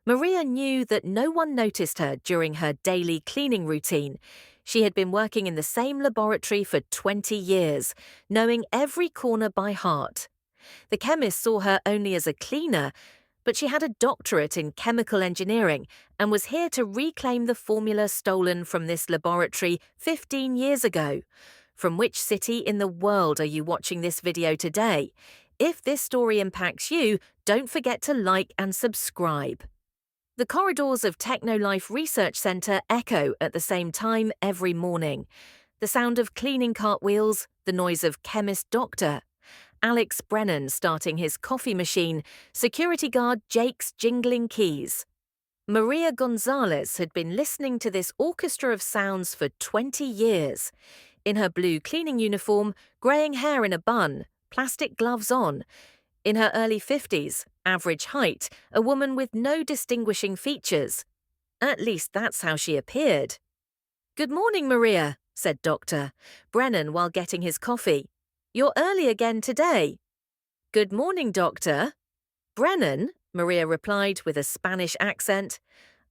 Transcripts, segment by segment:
Maria knew that no one noticed her during her daily cleaning routine. She had been working in the same laboratory for 20 years, knowing every corner by heart. The chemist saw her only as a cleaner, but she had a doctorate in chemical engineering and was here to reclaim the formula stolen from this laboratory 15 years ago. From which city in the world are you watching this video today? If this story impacts you, don't forget to like and subscribe. The corridors of Technolife Research Centre echo at the same time every morning. The sound of cleaning cartwheels, the noise of chemist doctor, Alex Brennan starting his coffee machine, security guard Jake's jingling keys. Maria Gonzalez had been listening to this orchestra of sounds for 20 years. In her blue cleaning uniform, greying hair in a bun, plastic gloves on. In her early 50s, average height, a woman with no distinguishing features. At least that's how she appeared. "Good morning, Maria," said Dr. Brennan while getting his coffee. "You're early again today." "Good morning, Doctor." "Brennan," Maria replied with a Spanish accent.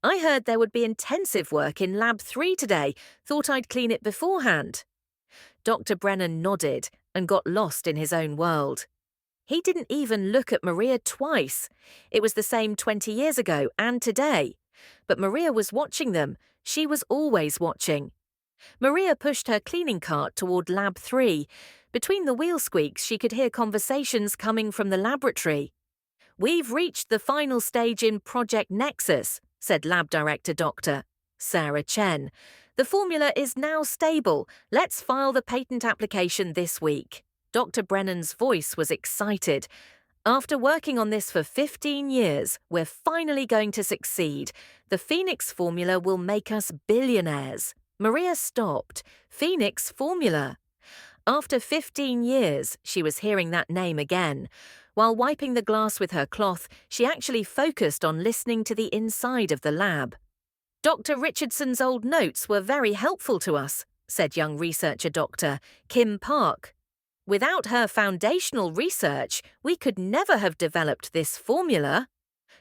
"I heard there would be intensive work in Lab 3 today. Thought I'd clean it beforehand." Dr. Brennan nodded and got lost in his own world. He didn't even look at Maria twice. It was the same 20 years ago and today. But Maria was watching them. She was always watching. Maria pushed her cleaning cart toward Lab 3. Between the wheel squeaks, she could hear conversations coming from the laboratory. "We've reached the final stage in Project Nexus," said Lab Director Dr. Sarah Chen. "The formula is now stable. Let's file the patent application this week." Dr. Brennan's voice was excited. "After working on this for 15 years, we're finally going to succeed. The Phoenix formula will make us billionaires." Maria stopped. Phoenix formula. After 15 years, she was hearing that name again. While wiping the glass with her cloth, she actually focused on listening to the inside of the lab. "Dr. Richardson's old notes were very helpful to us," said young researcher Dr. Kim Park. "Without her foundational research, we could never have developed this formula."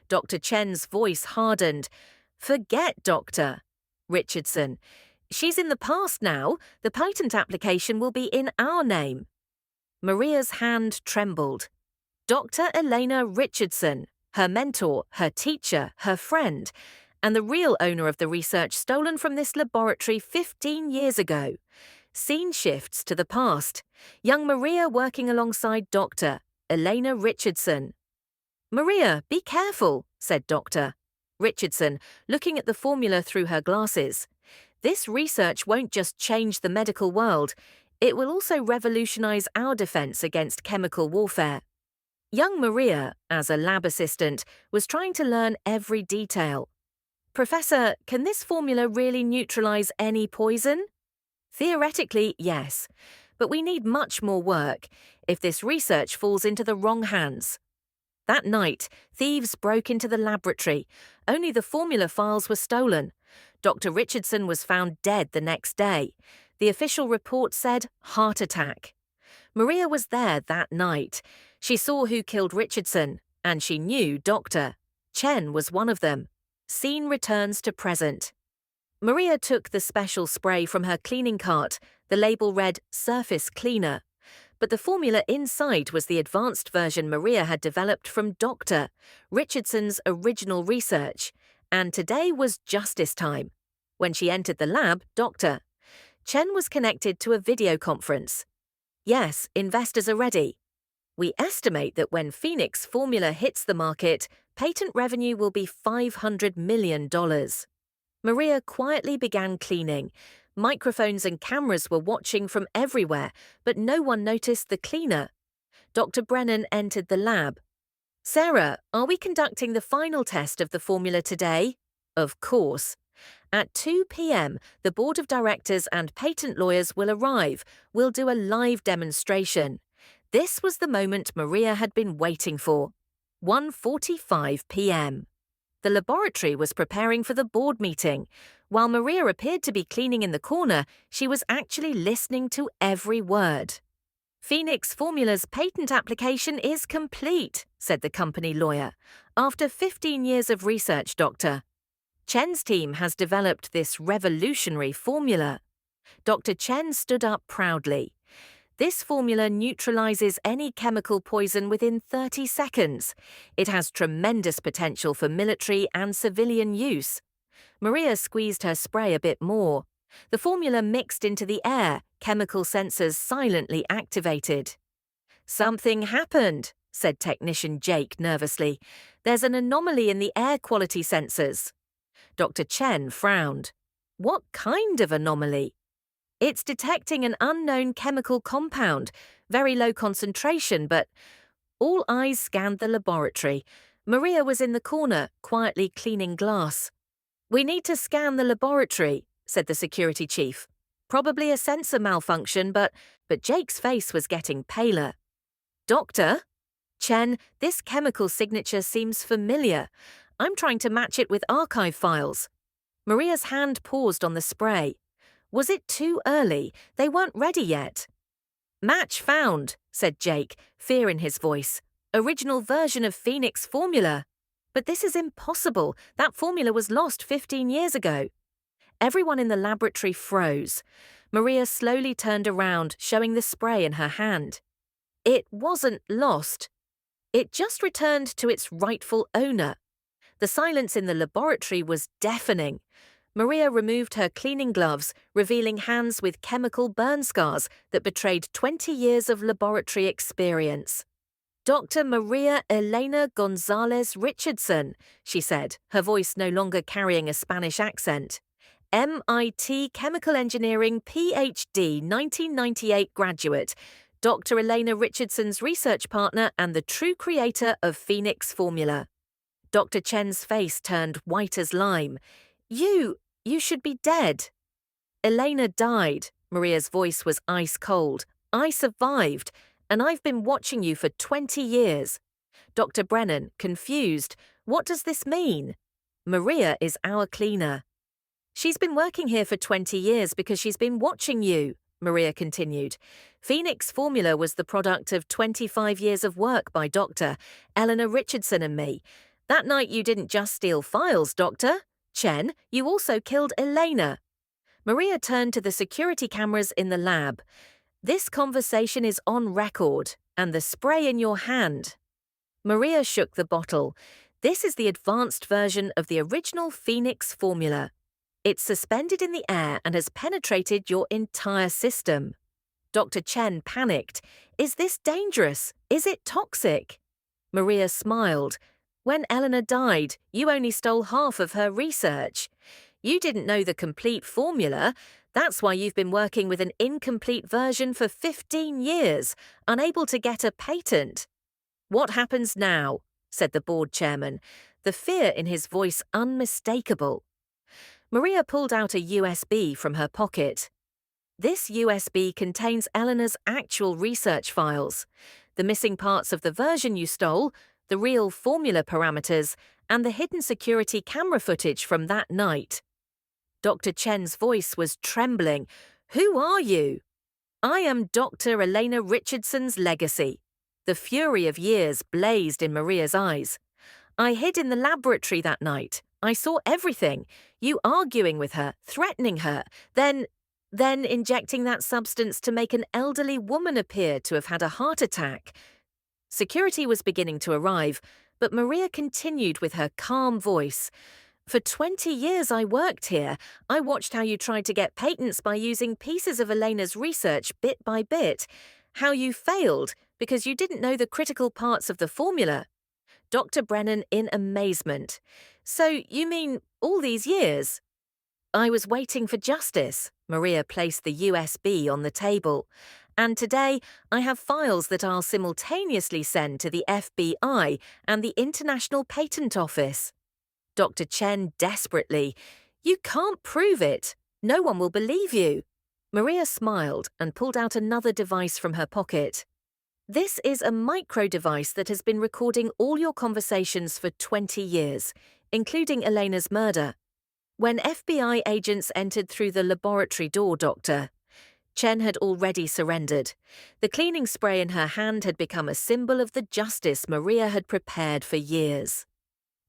Dr. Chen's voice hardened. "Forget Dr. Richardson. She's in the past now. The patent application will be in our name." Maria's hand trembled. Dr. Elena Richardson, her mentor, her teacher, her friend, and the real owner of the research stolen from this laboratory 15 years ago. Scene shifts to the past. Young Maria working alongside Dr. Elena Richardson. "Maria, be careful," said Dr. Richardson, looking at the formula through her glasses. "This research won't just change the medical world, it will also revolutionize our defense against chemical warfare." Young Maria, as a lab assistant, was trying to learn every detail. "Professor, can this formula really neutralize any poison?" "Theoretically, yes, but we need much more work if this research falls into the wrong hands." That night, thieves broke into the laboratory. Only the formula files were stolen. Dr. Richardson was found dead the next day. The official report said heart attack. Maria was there that night. She saw who killed Richardson, and she knew Dr. Chen was one of them. Scene returns to present. Maria took the special spray from her cleaning cart. The label read Surface Cleaner. But the formula inside was the advanced version Maria had developed from Dr. Richardson's original research. And today was justice time. When she entered the lab, Dr. Chen was connected to a video conference. "Yes, investors are ready. We estimate that when Phoenix formula hits the market, patent revenue will be $500 million. Maria quietly began cleaning. Microphones and cameras were watching from everywhere, but no one noticed the cleaner. Dr. Brennan entered the lab. "Sarah, are we conducting the final test of the formula today?" "Of course." "At 2 p.m., the board of directors and patent lawyers will arrive. We'll do a live demonstration." This was the moment Maria had been waiting for. 1:45 p.m. The laboratory was preparing for the board meeting. While Maria appeared to be cleaning in the corner, she was actually listening to every word. Phoenix Formula's patent application is complete, said the company lawyer. After 15 years of research, Dr. Chen's team has developed this revolutionary formula. Dr. Chen stood up proudly. This formula neutralizes any chemical poison within 30 seconds. It has tremendous potential for military and civilian use. Maria squeezed her spray a bit more. The formula mixed into the air, chemical sensors silently activated. Something happened, said technician Jake nervously. There's an anomaly in the air quality sensors. Dr. Chen frowned. What kind of anomaly? It's detecting an unknown chemical compound, very low concentration, but all eyes scanned the laboratory. Maria was in the corner, quietly cleaning glass. We need to scan the laboratory, said the security chief. Probably a sensor malfunction, but Jake's face was getting paler. Doctor? Chen, this chemical signature seems familiar. I'm trying to match it with archive files. Maria's hand paused on the spray. Was it too early? They weren't ready yet. Match found, said Jake, fear in his voice. Original version of Phoenix formula. But this is impossible. That formula was lost 15 years ago. Everyone in the laboratory froze. Maria slowly turned around, showing the spray in her hand. It wasn't lost. It just returned to its rightful owner. The silence in the laboratory was deafening. Maria removed her cleaning gloves, revealing hands with chemical burn scars that betrayed 20 years of laboratory experience. Dr. Maria Elena Gonzalez Richardson, she said, her voice no longer carrying a Spanish accent. MIT Chemical Engineering PhD 1998 graduate, Dr. Elena Richardson's research partner and the true creator of Phoenix Formula. Dr. Chen's face turned white as lime. You should be dead. Elena died. Maria's voice was ice cold. I survived, and I've been watching you for 20 years. Dr. Brennan, confused. What does this mean? Maria is our cleaner. She's been working here for 20 years because she's been watching you, Maria continued. Phoenix Formula was the product of 25 years of work by Dr. Eleanor Richardson and me. That night you didn't just steal files, Doctor. Chen, you also killed Elena. Maria turned to the security cameras in the lab. This conversation is on record, and the spray in your hand. Maria shook the bottle. This is the advanced version of the original Phoenix formula. It's suspended in the air and has penetrated your entire system. Dr. Chen panicked. Is this dangerous? Is it toxic? Maria smiled. When Eleanor died, you only stole half of her research. You didn't know the complete formula. That's why you've been working with an incomplete version for 15 years, unable to get a patent. What happens now? Said the board chairman, the fear in his voice unmistakable. Maria pulled out a USB from her pocket. This USB contains Eleanor's actual research files, the missing parts of the version you stole, the real formula parameters, and the hidden security camera footage from that night. Dr. Chen's voice was trembling. Who are you? I am Dr. Elena Richardson's legacy. The fury of years blazed in Maria's eyes. I hid in the laboratory that night. I saw everything. You arguing with her, threatening her, then injecting that substance to make an elderly woman appear to have had a heart attack. Security was beginning to arrive, but Maria continued with her calm voice. For 20 years I worked here. I watched how you tried to get patents by using pieces of Elena's research bit by bit. How you failed because you didn't know the critical parts of the formula. Dr. Brennan in amazement. So you mean all these years? I was waiting for justice. Maria placed the USB on the table. And today, I have files that I'll simultaneously send to the FBI and the International Patent Office. Dr. Chen desperately, you can't prove it. No one will believe you. Maria smiled and pulled out another device from her pocket. This is a micro device that has been recording all your conversations for 20 years, including Elena's murder. When FBI agents entered through the laboratory door, Doctor, Chen had already surrendered. The cleaning spray in her hand had become a symbol of the justice Maria had prepared for years.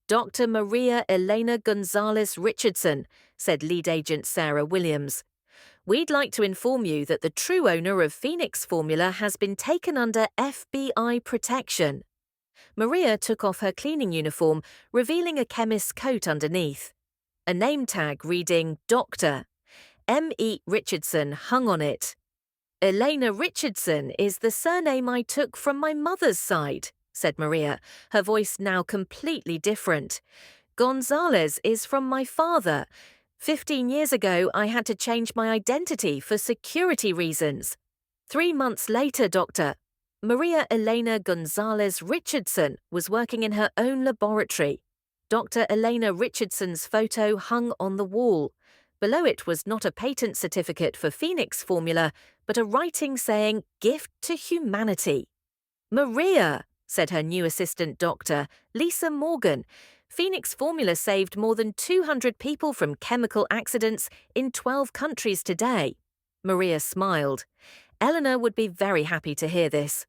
Dr. Maria Elena Gonzalez Richardson, said lead agent Sarah Williams. We'd like to inform you that the true owner of Phoenix Formula has been taken under FBI protection. Maria took off her cleaning uniform, revealing a chemist's coat underneath. A name tag reading Dr. M.E. Richardson hung on it. Elena Richardson is the surname I took from my mother's side, said Maria, her voice now completely different. Gonzalez is from my father. 15 years ago, I had to change my identity for security reasons. 3 months later, Doctor, Maria Elena Gonzalez Richardson was working in her own laboratory. Dr. Elena Richardson's photo hung on the wall. Below it was not a patent certificate for Phoenix Formula, but a writing saying, "Gift to Humanity." Maria, said her new assistant doctor, Lisa Morgan, Phoenix Formula saved more than 200 people from chemical accidents in 12 countries today. Maria smiled. Eleanor would be very happy to hear this.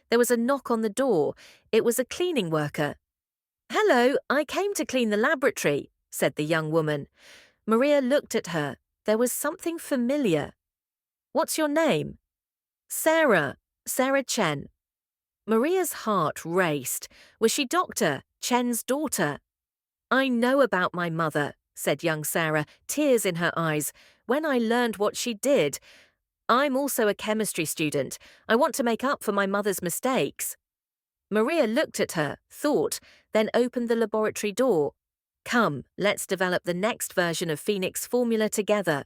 There was a knock on the door. It was a cleaning worker. "Hello, I came to clean the laboratory," said the young woman. Maria looked at her. There was something familiar. "What's your name?" "Sarah. Sarah Chen." Maria's heart raced. Was she Dr. Chen's daughter? "I know about my mother," said young Sarah, tears in her eyes. "When I learned what she did, I'm also a chemistry student. I want to make up for my mother's mistakes." Maria looked at her, thought, then opened the laboratory door. "Come, let's develop the next version of Phoenix Formula together."